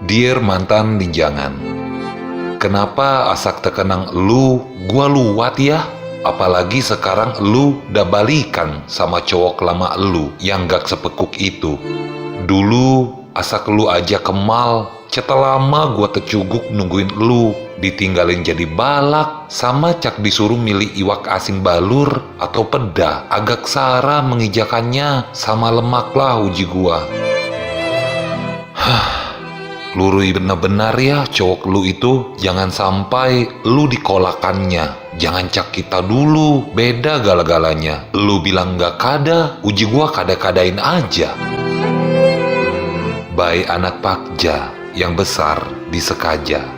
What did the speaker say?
Dear mantan linjangan, kenapa asak tekenang lu gua luat ya? Apalagi sekarang lu udah balikan sama cowok lama lu yang gak sepekuk itu. Dulu asak lu aja kemal, ceta lama gua tecuguk nungguin lu. Ditinggalin jadi balak, sama cak disuruh milih iwak asin balur atau peda. Agak sara mengijakannya sama lemak lah uji gua. Lurui benar-benar ya cowok lu itu, jangan sampai lu dikolakannya. Jangan cak kita dulu, beda gala-galanya. Lu bilang gak kada, uji gua kada-kadain aja. Baik anak Pakja yang besar di Sekaja.